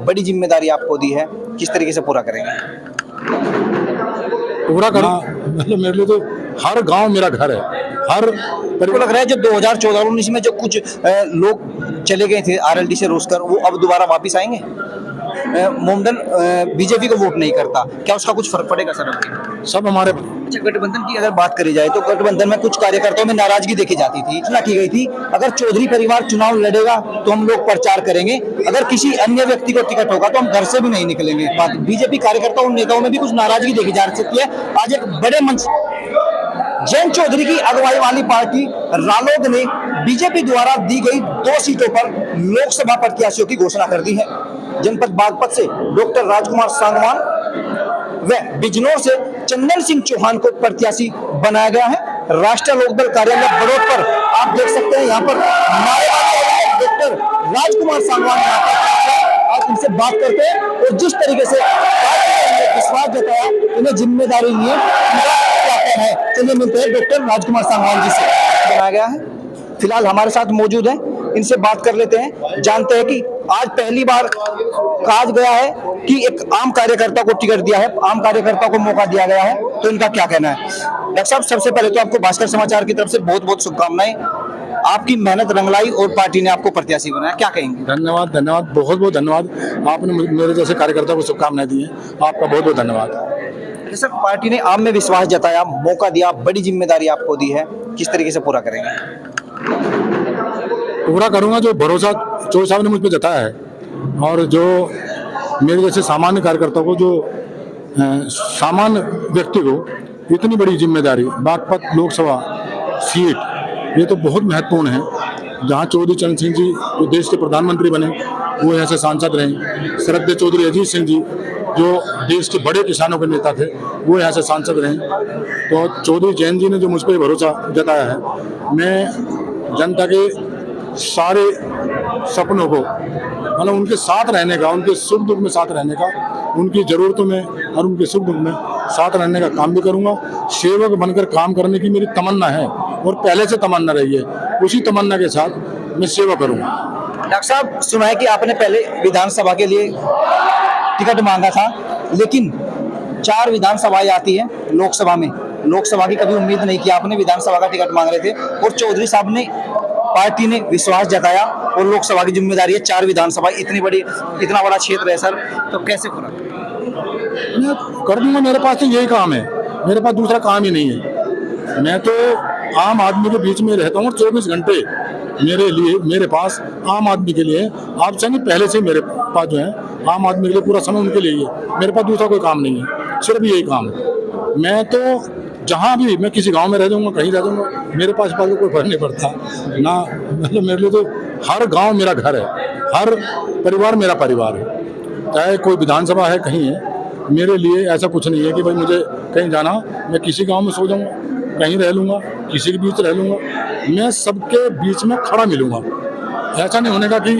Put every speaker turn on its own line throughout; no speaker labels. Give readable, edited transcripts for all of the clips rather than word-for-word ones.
बड़ी जिम्मेदारी आपको दी है, किस तरीके से पूरा करेंगे?
पूरा करना मतलब मेरे लिए तो हर गांव मेरा घर है। हर
मेरे को लग रहा है जो 2014-19 में जो कुछ लोग चले गए थे आरएलडी से रोसकर, वो अब दोबारा वापस आएंगे। मोमडन बीजेपी को वोट नहीं करता, क्या उसका कुछ फर्क पड़ेगा सर आपके?
सब हमारे
अच्छा, गठबंधन की अगर बात करी जाए तो गठबंधन में कुछ कार्यकर्ताओं में नाराजगी देखी जाती थी, इतना की गई थी अगर चौधरी परिवार चुनाव लड़ेगा तो हम लोग प्रचार करेंगे, अगर किसी अन्य व्यक्ति को टिकट होगा तो हम घर से भी नहीं निकलेंगे। बात बीजेपी कार्यकर्ताओं और नेताओं में भी कुछ नाराजगी देखी जा सकती है। आज एक बड़े मंच जयंत चौधरी की अगुवाई वाली पार्टी रालोद ने बीजेपी द्वारा दी गई 2 सीटों पर लोकसभा प्रत्याशियों की घोषणा कर दी है। जनपद बागपत से डॉक्टर राजकुमार सांगवान व बिजनौर से चंदन सिंह चौहान को प्रत्याशी बनाया गया है। राष्ट्रीय लोकदल कार्यालय बड़ौद पर आप देख सकते हैं, यहाँ पर डॉक्टर राजकुमार सांगवान यहाँ पर आप इनसे बात करते हैं और जिस तरीके से विश्वास जताया, इन्हें जिम्मेदारी लिए है। चलिए मिलते हैं डॉक्टर राजकुमार सांगवान जी से। बनाया गया है, फिलहाल हमारे साथ मौजूद है, इनसे बात कर लेते हैं, जानते हैं कि आज पहली बार कहा गया है कि एक आम कार्यकर्ता को टिकट दिया है, आम कार्यकर्ता को मौका दिया गया है, तो इनका क्या कहना है? डॉक्टर साहब, सबसे पहले तो आपको भास्कर समाचार की तरफ से बहुत बहुत शुभकामनाएं। आपकी मेहनत रंग लाई और पार्टी ने आपको प्रत्याशी बनाया, क्या कहेंगे?
धन्यवाद, धन्यवाद, बहुत बहुत धन्यवाद। आपने मेरे जैसे कार्यकर्ता को शुभकामनाएं दी हैं, आपका बहुत बहुत धन्यवाद।
सर, पार्टी ने आप में विश्वास जताया, मौका दिया, बड़ी जिम्मेदारी आपको दी है, किस तरीके से पूरा करेंगे?
पूरा करूंगा जो भरोसा चौधरी साहब ने मुझ पर जताया है, और जो मेरे जैसे सामान्य कार्यकर्ता को, जो सामान्य व्यक्ति को इतनी बड़ी जिम्मेदारी, बागपत लोकसभा सीट, ये तो बहुत महत्वपूर्ण है। जहाँ चौधरी चरण सिंह जी जो देश के प्रधानमंत्री बने, वो यहाँ से सांसद रहे। श्रद्धेय चौधरी अजीत सिंह जी जो देश के बड़े किसानों के नेता थे, वो यहाँ से सांसद रहे। तो चौधरी जयंत जी ने जो मुझ पर भरोसा जताया है, मैं जनता के सारे सपनों को, मतलब उनके साथ रहने का, उनके सुख दुख में साथ रहने का, उनकी ज़रूरतों में और उनके सुख दुख में साथ रहने का काम भी करूंगा। सेवक बनकर काम करने की मेरी तमन्ना है और पहले से तमन्ना रही है, उसी तमन्ना के साथ मैं सेवा करूंगा।
डॉक्टर साहब, सुना है कि आपने पहले विधानसभा के लिए टिकट मांगा था, लेकिन 4 विधानसभाएं आती है लोकसभा में, लोकसभा की कभी उम्मीद नहीं की आपने, विधानसभा का टिकट मांग रहे थे और चौधरी साहब ने, पार्टी ने विश्वास जताया और लोकसभा की जिम्मेदारी है, 4 विधानसभा, इतना बड़ा क्षेत्र है सर, तो कैसे पूरा
मैं कर दूंगा? मेरे पास तो यही काम है, मेरे पास दूसरा काम ही नहीं है। मैं तो आम आदमी के बीच में रहता हूँ, 24 घंटे मेरे लिए, मेरे पास आम आदमी के लिए, आप चाहेंगे पहले से मेरे पास जो है आम आदमी के लिए पूरा समय उनके लिए ही है। मेरे पास दूसरा कोई काम नहीं है, सिर्फ यही काम है। मैं तो जहाँ भी, मैं किसी गांव में रह जाऊँगा, कहीं रह जाऊँगा, मेरे पास कोई फर्क नहीं पड़ता ना। मतलब मेरे लिए तो हर गांव मेरा घर है, हर परिवार मेरा परिवार है। चाहे कोई विधानसभा है, कहीं है, मेरे लिए ऐसा कुछ नहीं है कि भाई मुझे कहीं जाना, मैं किसी गांव में सो जाऊँगा, कहीं रह लूँगा, किसी के बीच रह लूँगा, मैं सबके बीच में खड़ा मिलूँगा। ऐसा नहीं होने का कि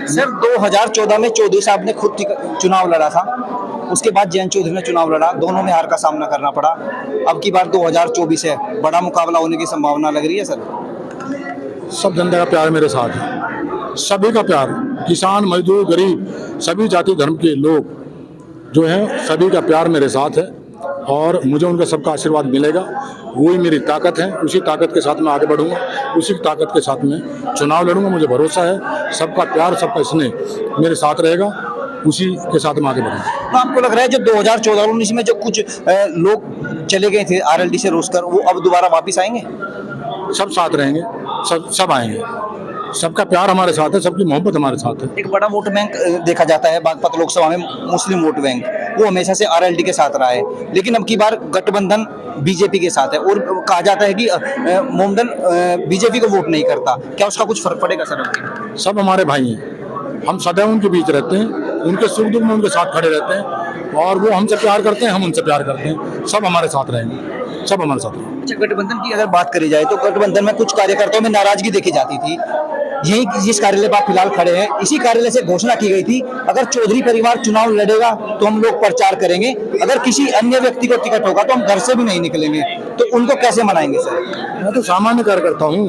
सर 2014 में चौधरी साहब ने खुद चुनाव लड़ा था, उसके बाद जयंत चौधरी ने चुनाव लड़ा, दोनों में हार का सामना करना पड़ा। अब की बार 2024 है, बड़ा मुकाबला होने की संभावना लग रही है सर?
सब जनता का प्यार मेरे साथ है, सभी का प्यार, किसान, मजदूर, गरीब, सभी जाति धर्म के लोग जो हैं, सभी का प्यार मेरे साथ है और मुझे उनका सबका आशीर्वाद मिलेगा। वही मेरी ताकत है, उसी ताकत के साथ मैं आगे बढ़ूंगा, उसी ताकत के साथ मैं चुनाव लड़ूंगा। मुझे भरोसा है, सबका प्यार, सबका स्नेह मेरे साथ रहेगा, उसी के साथ मैं आगे बढ़ूंगा।
तो आपको लग रहा है जो 2014-19 में जो कुछ लोग चले गए थे आरएलडी से रोसकर, वो अब दोबारा वापस आएंगे?
सब साथ रहेंगे, सब आएंगे, सबका प्यार हमारे साथ है, सबकी मोहब्बत हमारे साथ है।
एक बड़ा वोट बैंक देखा जाता है बागपत लोकसभा में, मुस्लिम वोट बैंक, वो हमेशा से आरएलडी के साथ रहा है, लेकिन अब की बार गठबंधन बीजेपी के साथ है और कहा जाता है कि मोमडन बीजेपी को वोट नहीं करता, क्या उसका कुछ फर्क पड़ेगा सर आपके?
सब हमारे भाई हैं, हम सदैव उनके बीच रहते हैं, उनके सुख दुख में उनके साथ खड़े रहते हैं और वो हमसे प्यार करते हैं, हम उनसे प्यार करते हैं। सब हमारे साथ रहेंगे, सब हमारे साथ रहेंगे।
अच्छा, गठबंधन की अगर बात करी जाए तो गठबंधन में कुछ कार्यकर्ताओं में नाराजगी देखी जाती थी, यही जिस कार्यालय पर आप फिलहाल खड़े हैं, इसी कार्यालय से घोषणा की गई थी अगर चौधरी परिवार चुनाव लड़ेगा तो हम लोग प्रचार करेंगे, अगर किसी अन्य व्यक्ति को टिकट होगा तो हम घर से भी नहीं निकलेंगे, तो उनको कैसे मनाएंगे सर?
मैं तो सामान्य कार्यकर्ता हूँ,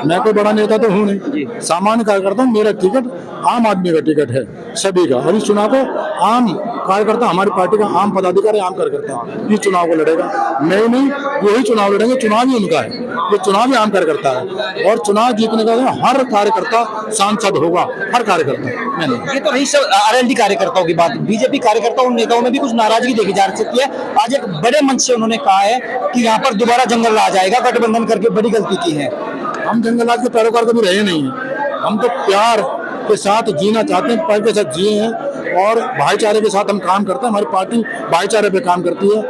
मैं कोई बड़ा नेता तो हूँ नहीं, सामान्य कार्यकर्ता हूँ। मेरा टिकट आम आदमी का टिकट है सभी का, और इस चुनाव को आम कार्यकर्ता, हमारी पार्टी का आम पदाधिकारी, आम कार्यकर्ता इस चुनाव को लड़ेगा। मैं ही नहीं, वही चुनाव लड़ेंगे। चुनाव ही उनका है, ये चुनाव ही आम कार्यकर्ता है, और चुनाव जीतने का हर कार्यकर्ता सांसद होगा, हर कार्यकर्ता। मैं नहीं।
ये तो रही सब आरएलडी कार्यकर्ताओं की बात। बीजेपी कार्यकर्ताओं नेताओं में भी कुछ नाराजगी देखी जा सकती है। आज एक बड़े मंच से उन्होंने कहा है कि यहाँ पर दोबारा जंगल आ जाएगा, गठबंधन करके बड़ी गलती की है।
हम जंगलराज के पैरोकार कभी रहे नहीं हैं। हम तो प्यार के साथ जीना चाहते हैं, प्यार के साथ जिए हैं, और भाईचारे के साथ हम काम करते हैं। हमारी पार्टी भाईचारे पे काम करती है।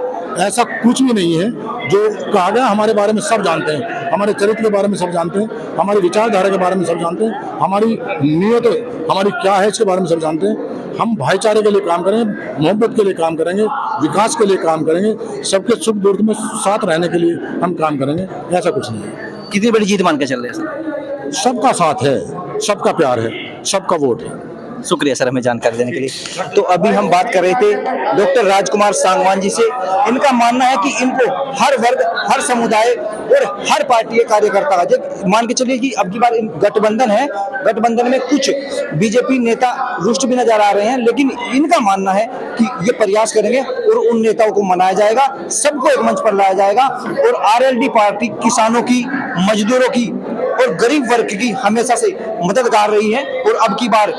ऐसा कुछ भी नहीं है जो कहा गया। हमारे बारे में सब जानते हैं, हमारे चरित्र के बारे में सब जानते हैं, हमारी विचारधारा के बारे में सब जानते हैं, हमारी नीयत हमारी क्या है इसके बारे में सब जानते हैं। हम भाईचारे के लिए काम करेंगे, मोहब्बत के लिए काम करेंगे, विकास के लिए काम करेंगे, सबके सुख दुख में साथ रहने के लिए हम काम करेंगे। ऐसा कुछ नहीं है।
कितनी बड़ी जीत मान के चल रहे हैं सर?
सबका साथ है, सबका प्यार है, सबका वोट है।
शुक्रिया सर हमें जानकारी देने के लिए। तो अभी हम बात कर रहे थे डॉक्टर राजकुमार सांगवान जी से। इनका मानना है कि इनको हर वर्ग, हर समुदाय और हर पार्टी के कार्यकर्ता का मान के चलिए कि अब की बार गठबंधन है, गठबंधन में कुछ बीजेपी नेता रुष्ट भी नजर आ रहे हैं, लेकिन इनका मानना है कि ये प्रयास करेंगे और उन नेताओं को मनाया जाएगा, सबको एक मंच पर लाया जाएगा। और आरएलडी पार्टी किसानों की, मजदूरों की और गरीब वर्ग की हमेशा से मददगार रही है, और अब की बार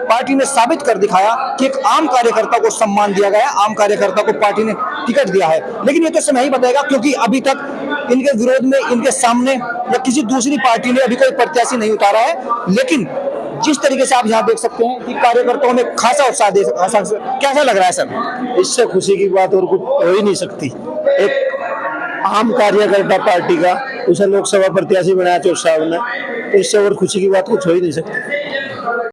पार्टी ने साबित कर दिखाया कि एक आम कार्यकर्ता को सम्मान दिया गया, आम कार्यकर्ता को पार्टी ने टिकट दिया है। लेकिन ये तो समय ही बताएगा, क्योंकि अभी तक इनके विरोध में, इनके सामने या किसी दूसरी पार्टी ने अभी कोई प्रत्याशी नहीं उतारा है। लेकिन जिस तरीके से आप यहाँ देख सकते हैं कि कार्यकर्ताओं में खासा उत्साह कैसा लग रहा है सर?
इससे खुशी की बात और कुछ हो ही नहीं सकती। एक आम कार्यकर्ता पार्टी का उसे लोकसभा प्रत्याशी बनाया चौथ साहब ने, तो इससे और खुशी की बात कुछ हो ही नहीं सकती।